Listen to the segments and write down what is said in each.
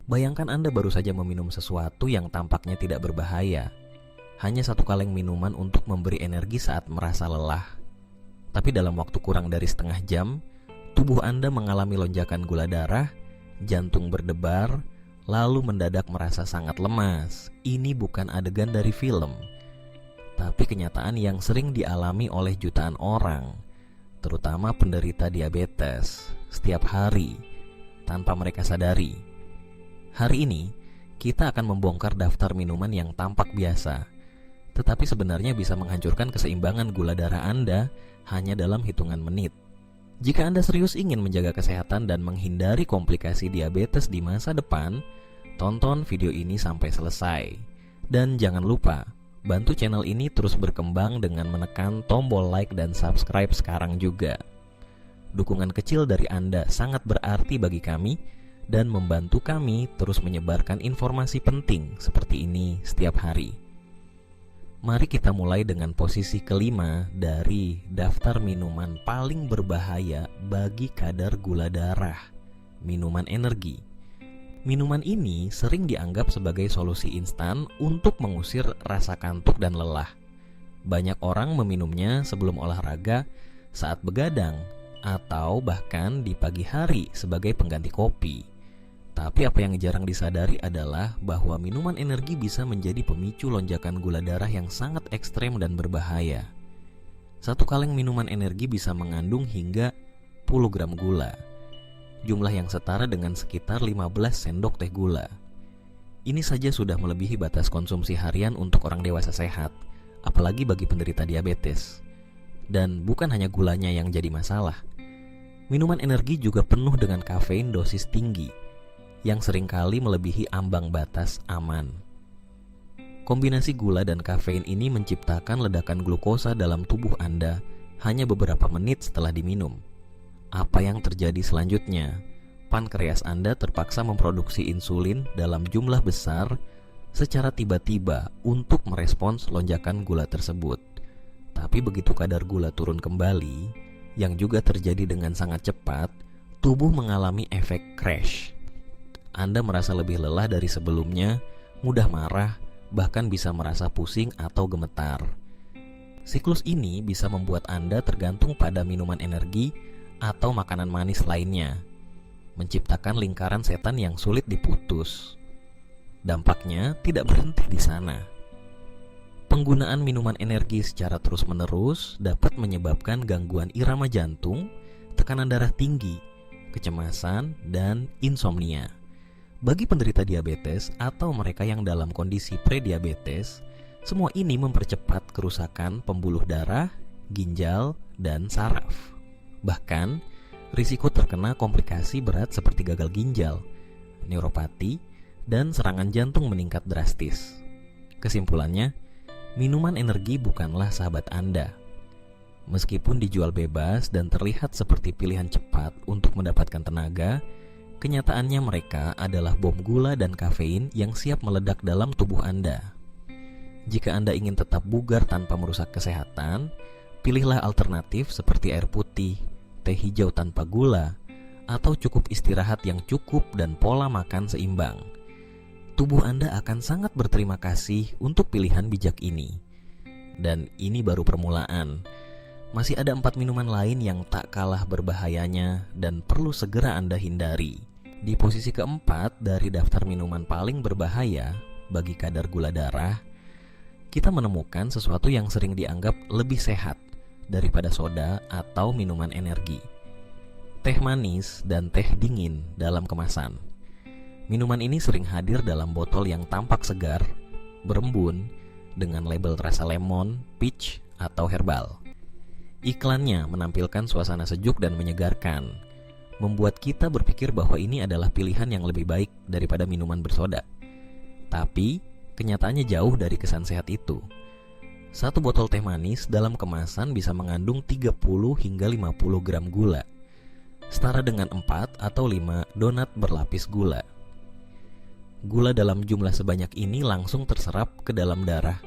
Bayangkan Anda baru saja meminum sesuatu yang tampaknya tidak berbahaya. Hanya satu kaleng minuman untuk memberi energi saat merasa lelah. Tapi dalam waktu kurang dari setengah jam, tubuh Anda mengalami lonjakan gula darah, jantung berdebar, lalu mendadak merasa sangat lemas. Ini bukan adegan dari film, tapi kenyataan yang sering dialami oleh jutaan orang, terutama penderita diabetes, setiap hari, tanpa mereka sadari. Hari ini, kita akan membongkar daftar minuman yang tampak biasa, tetapi sebenarnya bisa menghancurkan keseimbangan gula darah Anda hanya dalam hitungan menit. Jika Anda serius ingin menjaga kesehatan dan menghindari komplikasi diabetes di masa depan, tonton video ini sampai selesai. Dan jangan lupa, bantu channel ini terus berkembang dengan menekan tombol like dan subscribe sekarang juga. Dukungan kecil dari Anda sangat berarti bagi kami dan membantu kami terus menyebarkan informasi penting seperti ini setiap hari. Mari kita mulai dengan posisi kelima dari daftar minuman paling berbahaya bagi kadar gula darah, minuman energi. Minuman ini sering dianggap sebagai solusi instan untuk mengusir rasa kantuk dan lelah. Banyak orang meminumnya sebelum olahraga, saat begadang, atau bahkan di pagi hari sebagai pengganti kopi. Tapi apa yang jarang disadari adalah bahwa minuman energi bisa menjadi pemicu lonjakan gula darah yang sangat ekstrem dan berbahaya. Satu kaleng minuman energi bisa mengandung hingga 10 gram gula, jumlah yang setara dengan sekitar 15 sendok teh gula. Ini saja sudah melebihi batas konsumsi harian untuk orang dewasa sehat, apalagi bagi penderita diabetes. Dan bukan hanya gulanya yang jadi masalah. Minuman energi juga penuh dengan kafein dosis tinggi, yang seringkali melebihi ambang batas aman. Kombinasi gula dan kafein ini menciptakan ledakan glukosa dalam tubuh Anda hanya beberapa menit setelah diminum. Apa yang terjadi selanjutnya? Pankreas Anda terpaksa memproduksi insulin dalam jumlah besar secara tiba-tiba untuk merespons lonjakan gula tersebut. Tapi begitu kadar gula turun kembali, yang juga terjadi dengan sangat cepat, tubuh mengalami efek crash. Anda merasa lebih lelah dari sebelumnya, mudah marah, bahkan bisa merasa pusing atau gemetar. Siklus ini bisa membuat Anda tergantung pada minuman energi atau makanan manis lainnya, menciptakan lingkaran setan yang sulit diputus. Dampaknya tidak berhenti di sana. Penggunaan minuman energi secara terus-menerus dapat menyebabkan gangguan irama jantung, tekanan darah tinggi, kecemasan, dan insomnia. Bagi penderita diabetes atau mereka yang dalam kondisi prediabetes, semua ini mempercepat kerusakan pembuluh darah, ginjal, dan saraf. Bahkan, risiko terkena komplikasi berat seperti gagal ginjal, neuropati, dan serangan jantung meningkat drastis. Kesimpulannya, minuman energi bukanlah sahabat Anda. Meskipun dijual bebas dan terlihat seperti pilihan cepat untuk mendapatkan tenaga, kenyataannya mereka adalah bom gula dan kafein yang siap meledak dalam tubuh Anda. Jika Anda ingin tetap bugar tanpa merusak kesehatan, pilihlah alternatif seperti air putih, teh hijau tanpa gula, atau cukup istirahat yang cukup dan pola makan seimbang. Tubuh Anda akan sangat berterima kasih untuk pilihan bijak ini. Dan ini baru permulaan. Masih ada 4 minuman lain yang tak kalah berbahayanya dan perlu segera Anda hindari. Di posisi keempat dari daftar minuman paling berbahaya bagi kadar gula darah, kita menemukan sesuatu yang sering dianggap lebih sehat daripada soda atau minuman energi. Teh manis dan teh dingin dalam kemasan. Minuman ini sering hadir dalam botol yang tampak segar, berembun, dengan label rasa lemon, peach, atau herbal. Iklannya menampilkan suasana sejuk dan menyegarkan, membuat kita berpikir bahwa ini adalah pilihan yang lebih baik daripada minuman bersoda. Tapi, kenyataannya jauh dari kesan sehat itu. Satu botol teh manis dalam kemasan bisa mengandung 30 hingga 50 gram gula, setara dengan 4 atau 5 donat berlapis gula. Gula dalam jumlah sebanyak ini langsung terserap ke dalam darah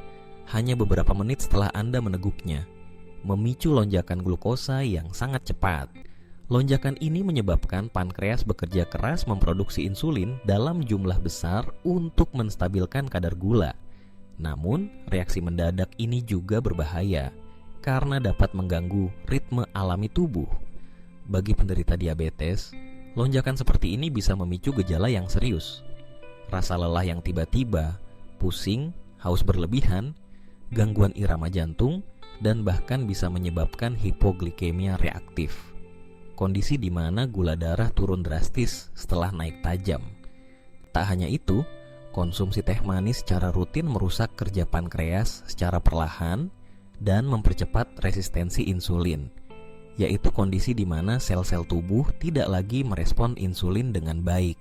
hanya beberapa menit setelah Anda meneguknya, memicu lonjakan glukosa yang sangat cepat. Lonjakan ini menyebabkan pankreas bekerja keras memproduksi insulin dalam jumlah besar untuk menstabilkan kadar gula. Namun, reaksi mendadak ini juga berbahaya karena dapat mengganggu ritme alami tubuh. Bagi penderita diabetes, lonjakan seperti ini bisa memicu gejala yang serius. Rasa lelah yang tiba-tiba, pusing, haus berlebihan, gangguan irama jantung, dan bahkan bisa menyebabkan hipoglikemia reaktif. Kondisi di mana gula darah turun drastis setelah naik tajam. Tak hanya itu, konsumsi teh manis secara rutin merusak kerja pankreas secara perlahan dan mempercepat resistensi insulin, yaitu kondisi di mana sel-sel tubuh tidak lagi merespon insulin dengan baik.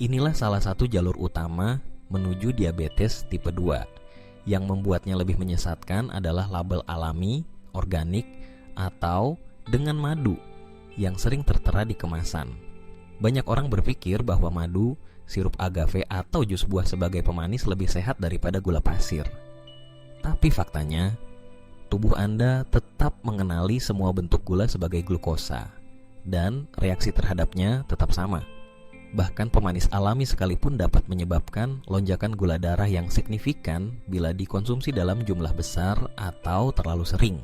Inilah salah satu jalur utama menuju diabetes tipe 2. Yang membuatnya lebih menyesatkan adalah label alami, organik, atau dengan madu yang sering tertera di kemasan. Banyak orang berpikir bahwa madu, sirup agave, atau jus buah sebagai pemanis lebih sehat daripada gula pasir. Tapi faktanya, tubuh Anda tetap mengenali semua bentuk gula sebagai glukosa, dan reaksi terhadapnya tetap sama. Bahkan pemanis alami sekalipun dapat menyebabkan lonjakan gula darah yang signifikan bila dikonsumsi dalam jumlah besar atau terlalu sering.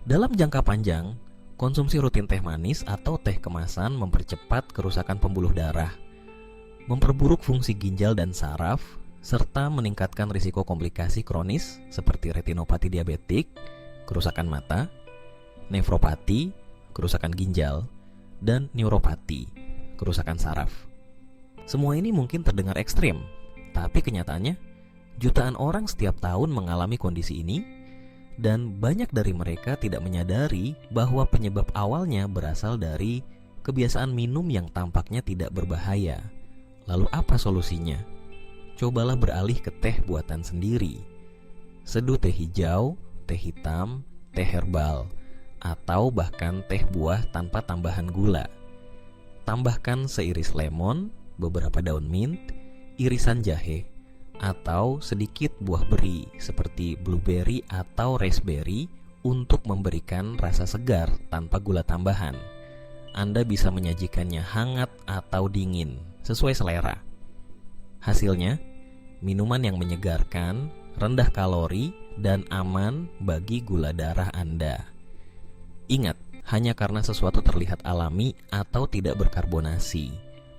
Dalam jangka panjang, konsumsi rutin teh manis atau teh kemasan mempercepat kerusakan pembuluh darah, memperburuk fungsi ginjal dan saraf, serta meningkatkan risiko komplikasi kronis seperti retinopati diabetik, kerusakan mata, nefropati, kerusakan ginjal, dan neuropati, kerusakan saraf. Semua ini mungkin terdengar ekstrim, tapi kenyataannya jutaan orang setiap tahun mengalami kondisi ini, dan banyak dari mereka tidak menyadari bahwa penyebab awalnya berasal dari kebiasaan minum yang tampaknya tidak berbahaya. Lalu apa solusinya? Cobalah beralih ke teh buatan sendiri. Seduh teh hijau, teh hitam, teh herbal, atau bahkan teh buah tanpa tambahan gula. Tambahkan seiris lemon, beberapa daun mint, irisan jahe, atau sedikit buah beri seperti blueberry atau raspberry untuk memberikan rasa segar tanpa gula tambahan. Anda bisa menyajikannya hangat atau dingin, sesuai selera. Hasilnya, minuman yang menyegarkan, rendah kalori, dan aman bagi gula darah Anda. Ingat, hanya karena sesuatu terlihat alami atau tidak berkarbonasi,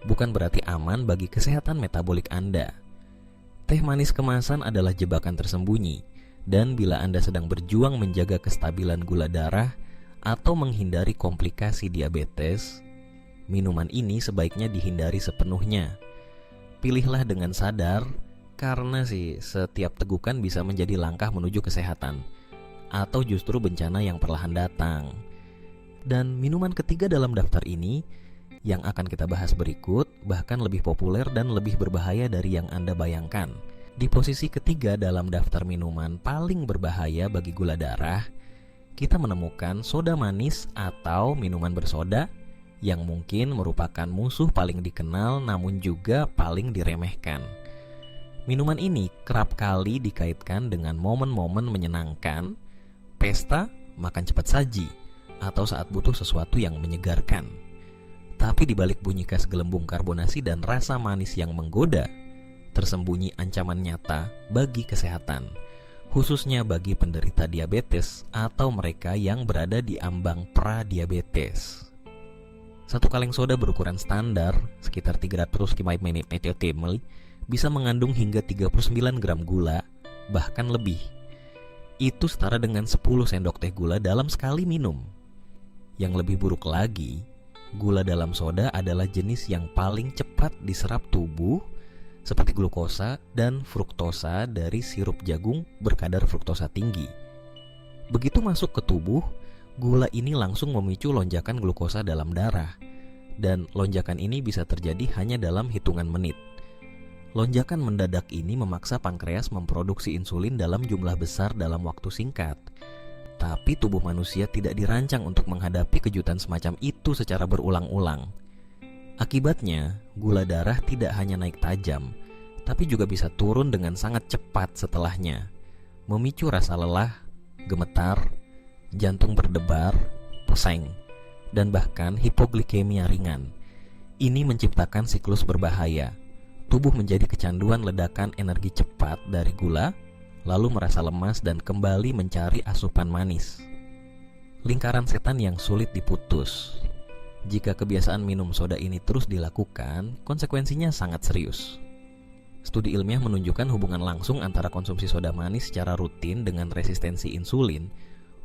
bukan berarti aman bagi kesehatan metabolik Anda. Teh manis kemasan adalah jebakan tersembunyi, dan bila Anda sedang berjuang menjaga kestabilan gula darah atau menghindari komplikasi diabetes, minuman ini sebaiknya dihindari sepenuhnya. Pilihlah dengan sadar, karena setiap tegukan bisa menjadi langkah menuju kesehatan, atau justru bencana yang perlahan datang. Dan minuman ketiga dalam daftar ini, yang akan kita bahas berikut, bahkan lebih populer dan lebih berbahaya dari yang Anda bayangkan. Di posisi ketiga dalam daftar minuman paling berbahaya bagi gula darah, kita menemukan soda manis atau minuman bersoda yang mungkin merupakan musuh paling dikenal namun juga paling diremehkan. Minuman ini kerap kali dikaitkan dengan momen-momen menyenangkan, pesta, makan cepat saji, atau saat butuh sesuatu yang menyegarkan. Tapi di balik bunyi khas gelembung karbonasi dan rasa manis yang menggoda, tersembunyi ancaman nyata bagi kesehatan, khususnya bagi penderita diabetes atau mereka yang berada di ambang pra-diabetes. Satu kaleng soda berukuran standar, sekitar 300 ml, bisa mengandung hingga 39 gram gula, bahkan lebih. Itu setara dengan 10 sendok teh gula dalam sekali minum. Yang lebih buruk lagi, gula dalam soda adalah jenis yang paling cepat diserap tubuh, seperti glukosa dan fruktosa dari sirup jagung berkadar fruktosa tinggi. Begitu masuk ke tubuh, gula ini langsung memicu lonjakan glukosa dalam darah, dan lonjakan ini bisa terjadi hanya dalam hitungan menit. Lonjakan mendadak ini memaksa pankreas memproduksi insulin dalam jumlah besar dalam waktu singkat. Tapi tubuh manusia tidak dirancang untuk menghadapi kejutan semacam itu secara berulang-ulang. Akibatnya, gula darah tidak hanya naik tajam, tapi juga bisa turun dengan sangat cepat setelahnya, memicu rasa lelah, gemetar, jantung berdebar, peseng, dan bahkan hipoglikemia ringan. Ini menciptakan siklus berbahaya. Tubuh menjadi kecanduan ledakan energi cepat dari gula, lalu merasa lemas dan kembali mencari asupan manis. Lingkaran setan yang sulit diputus. Jika kebiasaan minum soda ini terus dilakukan, konsekuensinya sangat serius. Studi ilmiah menunjukkan hubungan langsung antara konsumsi soda manis secara rutin dengan resistensi insulin,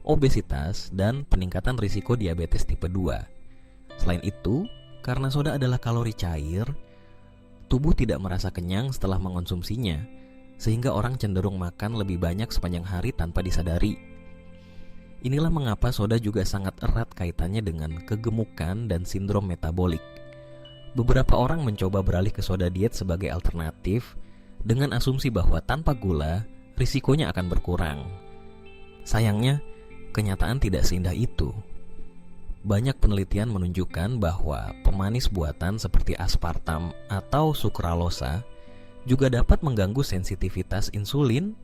obesitas, dan peningkatan risiko diabetes tipe 2. Selain itu, karena soda adalah kalori cair, tubuh tidak merasa kenyang setelah mengonsumsinya, sehingga orang cenderung makan lebih banyak sepanjang hari tanpa disadari. Inilah mengapa soda juga sangat erat kaitannya dengan kegemukan dan sindrom metabolik. Beberapa orang mencoba beralih ke soda diet sebagai alternatif dengan asumsi bahwa tanpa gula, risikonya akan berkurang. Sayangnya, kenyataan tidak seindah itu. Banyak penelitian menunjukkan bahwa pemanis buatan seperti aspartam atau sukralosa juga dapat mengganggu sensitivitas insulin,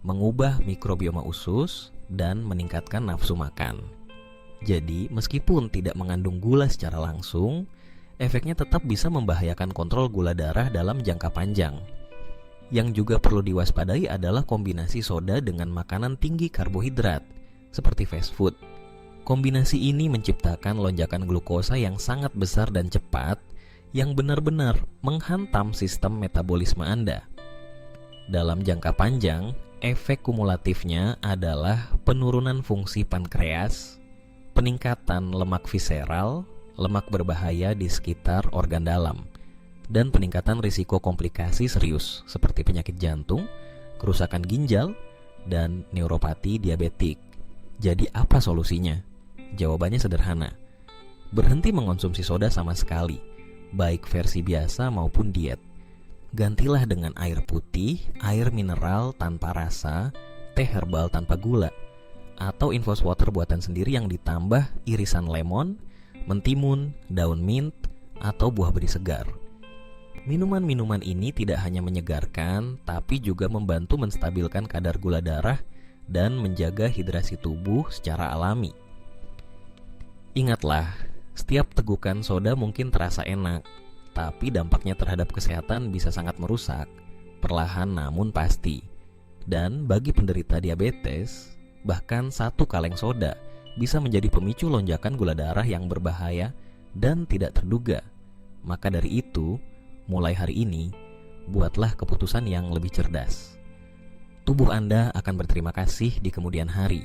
mengubah mikrobioma usus, dan meningkatkan nafsu makan. Jadi, meskipun tidak mengandung gula secara langsung, efeknya tetap bisa membahayakan kontrol gula darah dalam jangka panjang. Yang juga perlu diwaspadai adalah kombinasi soda dengan makanan tinggi karbohidrat, seperti fast food. Kombinasi ini menciptakan lonjakan glukosa yang sangat besar dan cepat, yang benar-benar menghantam sistem metabolisme Anda. Dalam jangka panjang, efek kumulatifnya adalah penurunan fungsi pankreas, peningkatan lemak visceral, lemak berbahaya di sekitar organ dalam, dan peningkatan risiko komplikasi serius seperti penyakit jantung, kerusakan ginjal, dan neuropati diabetik. Jadi apa solusinya? Jawabannya sederhana. Berhenti mengonsumsi soda sama sekali, baik versi biasa maupun diet. Gantilah dengan air putih, air mineral tanpa rasa, teh herbal tanpa gula, atau infus water buatan sendiri yang ditambah irisan lemon, mentimun, daun mint, atau buah beri segar. Minuman-minuman ini tidak hanya menyegarkan, tapi juga membantu menstabilkan kadar gula darah dan menjaga hidrasi tubuh secara alami. Ingatlah, setiap tegukan soda mungkin terasa enak, tapi dampaknya terhadap kesehatan bisa sangat merusak, perlahan namun pasti. Dan bagi penderita diabetes, bahkan satu kaleng soda bisa menjadi pemicu lonjakan gula darah yang berbahaya dan tidak terduga. Maka dari itu, mulai hari ini, buatlah keputusan yang lebih cerdas. Tubuh Anda akan berterima kasih di kemudian hari.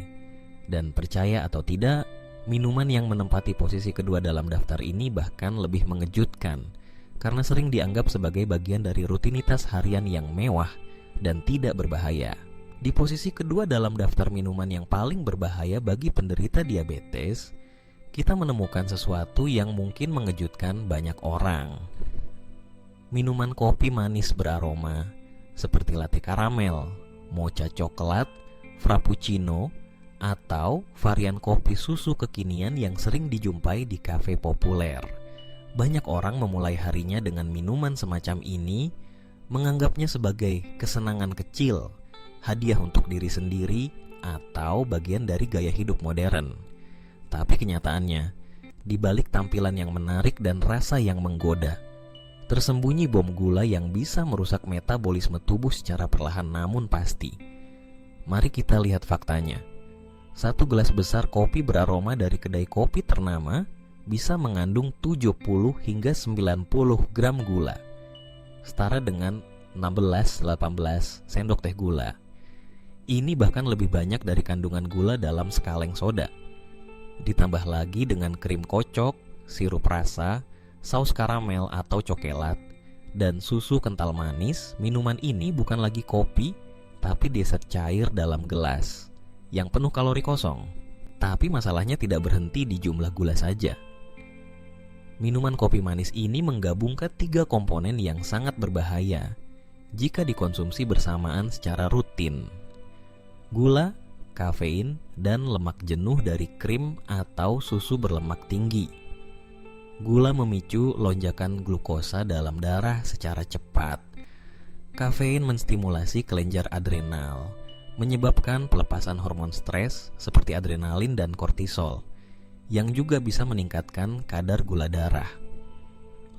Dan percaya atau tidak, minuman yang menempati posisi kedua dalam daftar ini bahkan lebih mengejutkan, karena sering dianggap sebagai bagian dari rutinitas harian yang mewah dan tidak berbahaya. Di posisi kedua dalam daftar minuman yang paling berbahaya bagi penderita diabetes, kita menemukan sesuatu yang mungkin mengejutkan banyak orang. Minuman kopi manis beraroma seperti latte karamel, mocha coklat, frappuccino, atau varian kopi susu kekinian yang sering dijumpai di kafe populer. Banyak orang memulai harinya dengan minuman semacam ini, menganggapnya sebagai kesenangan kecil, hadiah untuk diri sendiri, atau bagian dari gaya hidup modern. Tapi kenyataannya, di balik tampilan yang menarik dan rasa yang menggoda, tersembunyi bom gula yang bisa merusak metabolisme tubuh secara perlahan namun pasti. Mari kita lihat faktanya. Satu gelas besar kopi beraroma dari kedai kopi ternama bisa mengandung 70 hingga 90 gram gula, setara dengan 16-18 sendok teh gula. Ini bahkan lebih banyak dari kandungan gula dalam sekaleng soda. Ditambah lagi dengan krim kocok, sirup rasa, saus karamel atau cokelat, dan susu kental manis, minuman ini bukan lagi kopi, tapi dessert cair dalam gelas yang penuh kalori kosong. Tapi masalahnya tidak berhenti di jumlah gula saja. Minuman kopi manis ini menggabungkan 3 komponen yang sangat berbahaya jika dikonsumsi bersamaan secara rutin: gula, kafein, dan lemak jenuh dari krim atau susu berlemak tinggi. Gula memicu lonjakan glukosa dalam darah secara cepat. Kafein menstimulasi kelenjar adrenal, menyebabkan pelepasan hormon stres seperti adrenalin dan kortisol, yang juga bisa meningkatkan kadar gula darah.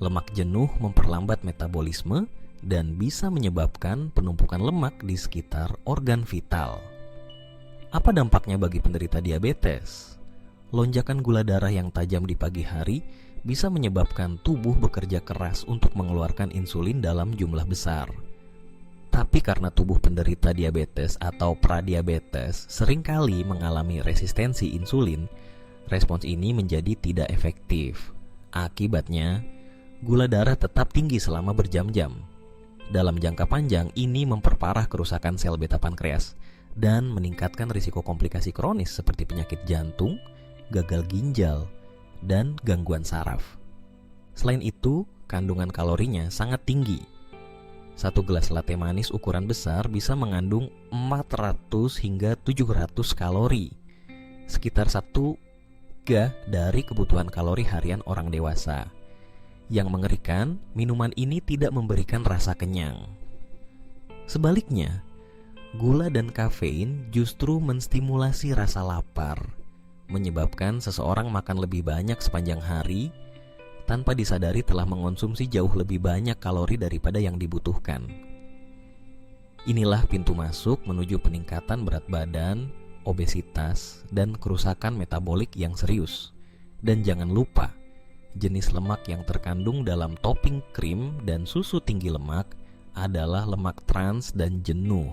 Lemak jenuh memperlambat metabolisme dan bisa menyebabkan penumpukan lemak di sekitar organ vital. Apa dampaknya bagi penderita diabetes? Lonjakan gula darah yang tajam di pagi hari bisa menyebabkan tubuh bekerja keras untuk mengeluarkan insulin dalam jumlah besar. Tapi karena tubuh penderita diabetes atau pradiabetes seringkali mengalami resistensi insulin, respons ini menjadi tidak efektif. Akibatnya, gula darah tetap tinggi selama berjam-jam. Dalam jangka panjang, ini memperparah kerusakan sel beta pankreas dan meningkatkan risiko komplikasi kronis seperti penyakit jantung, gagal ginjal, dan gangguan saraf. Selain itu, kandungan kalorinya sangat tinggi. Satu gelas latte manis ukuran besar bisa mengandung 400 hingga 700 kalori, sekitar 1/3 dari kebutuhan kalori harian orang dewasa. Yang mengerikan, minuman ini tidak memberikan rasa kenyang. Sebaliknya, gula dan kafein justru menstimulasi rasa lapar, menyebabkan seseorang makan lebih banyak sepanjang hari tanpa disadari telah mengonsumsi jauh lebih banyak kalori daripada yang dibutuhkan. Inilah pintu masuk menuju peningkatan berat badan, obesitas, dan kerusakan metabolik yang serius. Dan jangan lupa, jenis lemak yang terkandung dalam topping krim dan susu tinggi lemak adalah lemak trans dan jenuh.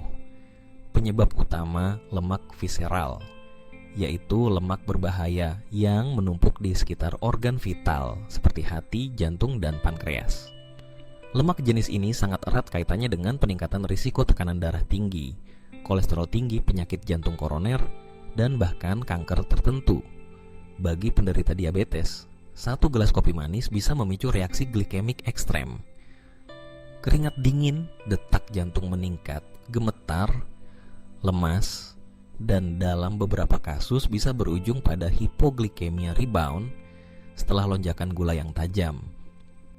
Penyebab utama lemak visceral, yaitu lemak berbahaya yang menumpuk di sekitar organ vital seperti hati, jantung, dan pankreas. Lemak jenis ini sangat erat kaitannya dengan peningkatan risiko tekanan darah tinggi, kolesterol tinggi, penyakit jantung koroner, dan bahkan kanker tertentu. Bagi penderita diabetes, satu gelas kopi manis bisa memicu reaksi glikemik ekstrem. Keringat dingin, detak jantung meningkat, gemetar, lemas, dan dalam beberapa kasus bisa berujung pada hipoglikemia rebound setelah lonjakan gula yang tajam.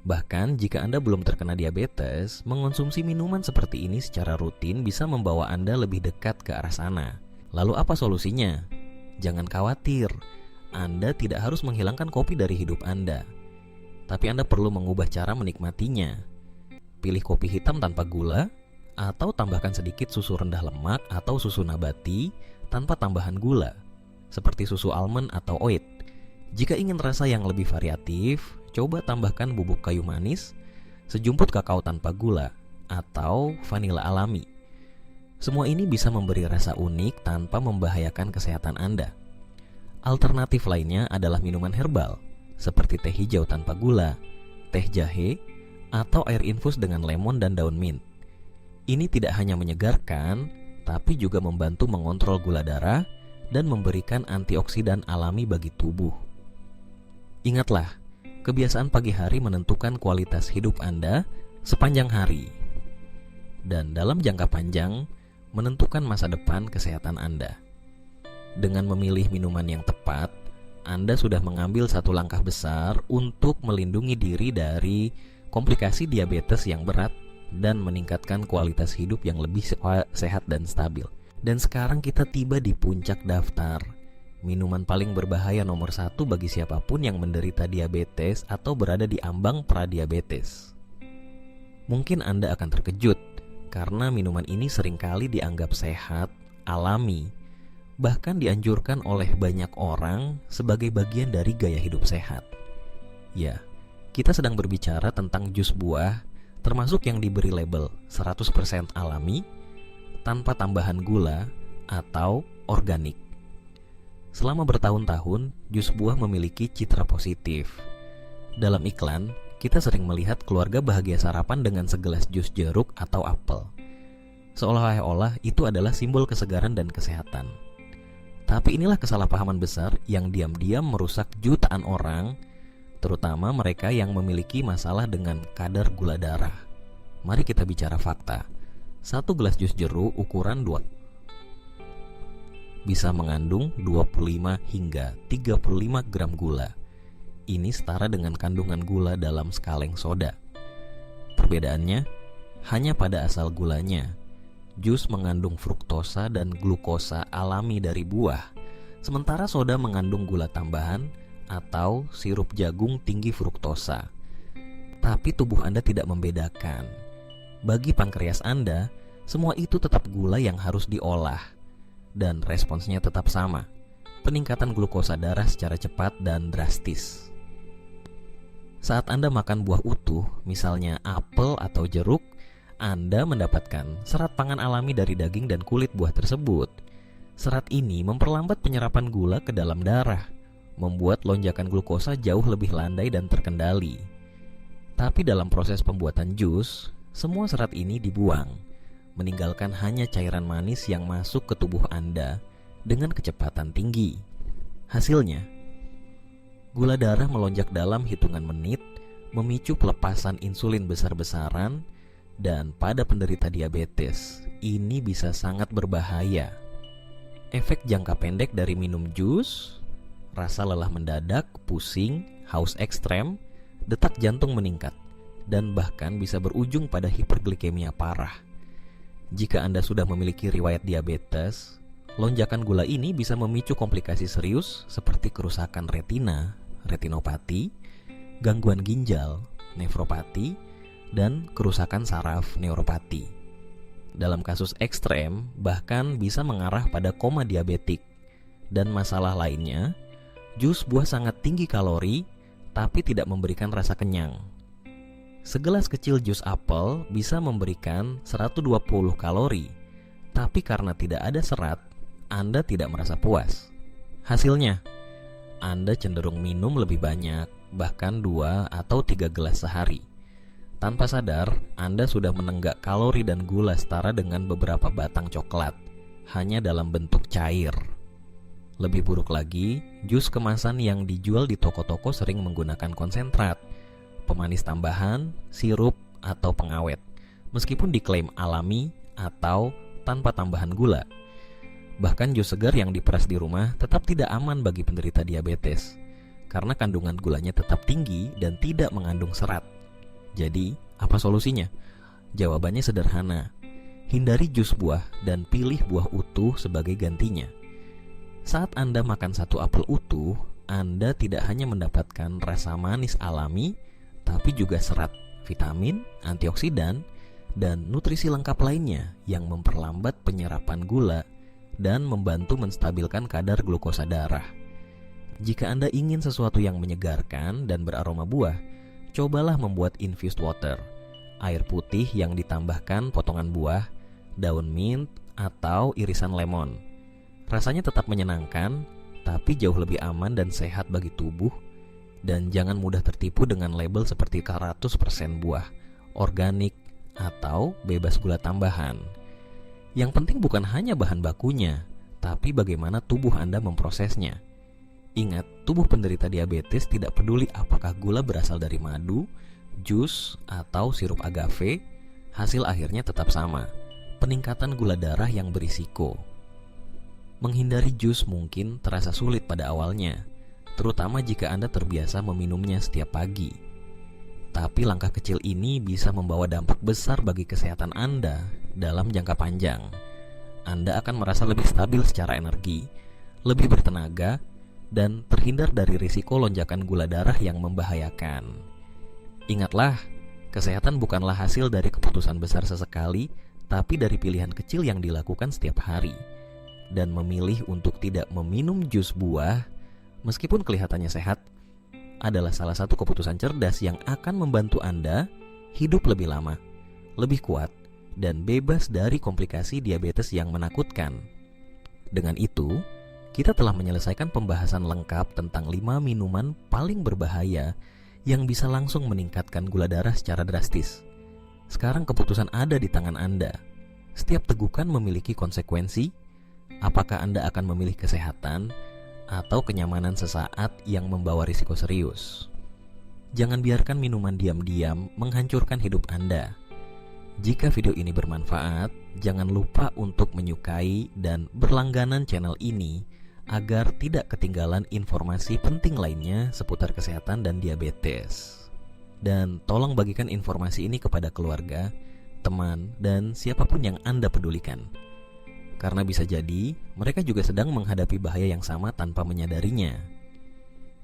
Bahkan jika Anda belum terkena diabetes, mengonsumsi minuman seperti ini secara rutin bisa membawa Anda lebih dekat ke arah sana. Lalu apa solusinya? Jangan khawatir, Anda tidak harus menghilangkan kopi dari hidup Anda. Tapi Anda perlu mengubah cara menikmatinya. Pilih kopi hitam tanpa gula, atau tambahkan sedikit susu rendah lemak atau susu nabati tanpa tambahan gula, seperti susu almond atau oat. Jika ingin rasa yang lebih variatif, coba tambahkan bubuk kayu manis, sejumput kakao tanpa gula, atau vanila alami. Semua ini bisa memberi rasa unik tanpa membahayakan kesehatan Anda. Alternatif lainnya adalah minuman herbal, seperti teh hijau tanpa gula, teh jahe, atau air infus dengan lemon dan daun mint. Ini tidak hanya menyegarkan, tapi juga membantu mengontrol gula darah dan memberikan antioksidan alami bagi tubuh. Ingatlah, kebiasaan pagi hari menentukan kualitas hidup Anda sepanjang hari. Dan dalam jangka panjang, menentukan masa depan kesehatan Anda. Dengan memilih minuman yang tepat, Anda sudah mengambil satu langkah besar untuk melindungi diri dari komplikasi diabetes yang berat dan meningkatkan kualitas hidup yang lebih sehat dan stabil. Dan sekarang kita tiba di puncak daftar minuman paling berbahaya nomor 1 bagi siapapun yang menderita diabetes atau berada di ambang pradiabetes. Mungkin Anda akan terkejut karena minuman ini seringkali dianggap sehat, alami, bahkan dianjurkan oleh banyak orang sebagai bagian dari gaya hidup sehat. Ya, kita sedang berbicara tentang jus buah, termasuk yang diberi label 100% alami, tanpa tambahan gula atau organik. Selama bertahun-tahun, jus buah memiliki citra positif. Dalam iklan, kita sering melihat keluarga bahagia sarapan dengan segelas jus jeruk atau apel. Seolah-olah itu adalah simbol kesegaran dan kesehatan. Tapi inilah kesalahpahaman besar yang diam-diam merusak jutaan orang, terutama mereka yang memiliki masalah dengan kadar gula darah. Mari kita bicara fakta. Satu gelas jus jeruk ukuran 2 bisa mengandung 25 hingga 35 gram gula. Ini setara dengan kandungan gula dalam sekaleng soda. Perbedaannya hanya pada asal gulanya. Jus mengandung fruktosa dan glukosa alami dari buah, sementara soda mengandung gula tambahan atau sirup jagung tinggi fruktosa. Tapi tubuh Anda tidak membedakan. Bagi pankreas Anda, semua itu tetap gula yang harus diolah. Dan responsnya tetap sama, peningkatan glukosa darah secara cepat dan drastis. Saat Anda makan buah utuh, misalnya apel atau jeruk, Anda mendapatkan serat pangan alami dari daging dan kulit buah tersebut. Serat ini memperlambat penyerapan gula ke dalam darah, membuat lonjakan glukosa jauh lebih landai dan terkendali. Tapi dalam proses pembuatan jus, semua serat ini dibuang, meninggalkan hanya cairan manis yang masuk ke tubuh Anda dengan kecepatan tinggi. Hasilnya, gula darah melonjak dalam hitungan menit, memicu pelepasan insulin besar-besaran, dan pada penderita diabetes, ini bisa sangat berbahaya. Efek jangka pendek dari minum jus, rasa lelah mendadak, pusing, haus ekstrem, detak jantung meningkat, dan bahkan bisa berujung pada hiperglikemia parah. Jika Anda sudah memiliki riwayat diabetes, lonjakan gula ini bisa memicu komplikasi serius seperti kerusakan retina, retinopati, gangguan ginjal, nefropati, dan kerusakan saraf neuropati. Dalam kasus ekstrem, bahkan bisa mengarah pada koma diabetik. Dan masalah lainnya, jus buah sangat tinggi kalori, tapi tidak memberikan rasa kenyang. Segelas kecil jus apel bisa memberikan 120 kalori, tapi karena tidak ada serat, Anda tidak merasa puas. Hasilnya, Anda cenderung minum lebih banyak, bahkan 2 atau 3 gelas sehari. Tanpa sadar, Anda sudah menenggak kalori dan gula setara dengan beberapa batang coklat, hanya dalam bentuk cair. Lebih buruk lagi, jus kemasan yang dijual di toko-toko sering menggunakan konsentrat, pemanis tambahan, sirup, atau pengawet, meskipun diklaim alami atau tanpa tambahan gula. Bahkan jus segar yang diperas di rumah tetap tidak aman bagi penderita diabetes, karena kandungan gulanya tetap tinggi dan tidak mengandung serat. Jadi, apa solusinya? Jawabannya sederhana. Hindari jus buah dan pilih buah utuh sebagai gantinya. Saat Anda makan satu apel utuh, Anda tidak hanya mendapatkan rasa manis alami, tapi juga serat, vitamin, antioksidan, dan nutrisi lengkap lainnya yang memperlambat penyerapan gula dan membantu menstabilkan kadar glukosa darah. Jika Anda ingin sesuatu yang menyegarkan dan beraroma buah, cobalah membuat infused water, air putih yang ditambahkan potongan buah, daun mint, atau irisan lemon. Rasanya tetap menyenangkan, tapi jauh lebih aman dan sehat bagi tubuh. Dan jangan mudah tertipu dengan label seperti 100% buah, organik, atau bebas gula tambahan. Yang penting bukan hanya bahan bakunya, tapi bagaimana tubuh Anda memprosesnya. Ingat, tubuh penderita diabetes tidak peduli apakah gula berasal dari madu, jus, atau sirup agave, hasil akhirnya tetap sama, peningkatan gula darah yang berisiko. Menghindari jus mungkin terasa sulit pada awalnya, terutama jika Anda terbiasa meminumnya setiap pagi. Tapi langkah kecil ini bisa membawa dampak besar bagi kesehatan Anda dalam jangka panjang. Anda akan merasa lebih stabil secara energi, lebih bertenaga, dan terhindar dari risiko lonjakan gula darah yang membahayakan. Ingatlah, kesehatan bukanlah hasil dari keputusan besar sesekali, tapi dari pilihan kecil yang dilakukan setiap hari. Dan memilih untuk tidak meminum jus buah, meskipun kelihatannya sehat, adalah salah satu keputusan cerdas yang akan membantu Anda hidup lebih lama, lebih kuat, dan bebas dari komplikasi diabetes yang menakutkan. Dengan itu, kita telah menyelesaikan pembahasan lengkap tentang 5 minuman paling berbahaya yang bisa langsung meningkatkan gula darah secara drastis. Sekarang keputusan ada di tangan Anda. Setiap tegukan memiliki konsekuensi. Apakah Anda akan memilih kesehatan atau kenyamanan sesaat yang membawa risiko serius? Jangan biarkan minuman diam-diam menghancurkan hidup Anda. Jika video ini bermanfaat, jangan lupa untuk menyukai dan berlangganan channel ini agar tidak ketinggalan informasi penting lainnya seputar kesehatan dan diabetes. Dan tolong bagikan informasi ini kepada keluarga, teman, dan siapapun yang Anda pedulikan. Karena bisa jadi mereka juga sedang menghadapi bahaya yang sama tanpa menyadarinya.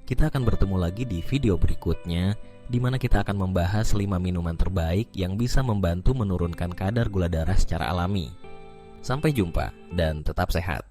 Kita akan bertemu lagi di video berikutnya, di mana kita akan membahas 5 minuman terbaik yang bisa membantu menurunkan kadar gula darah secara alami. Sampai jumpa dan tetap sehat.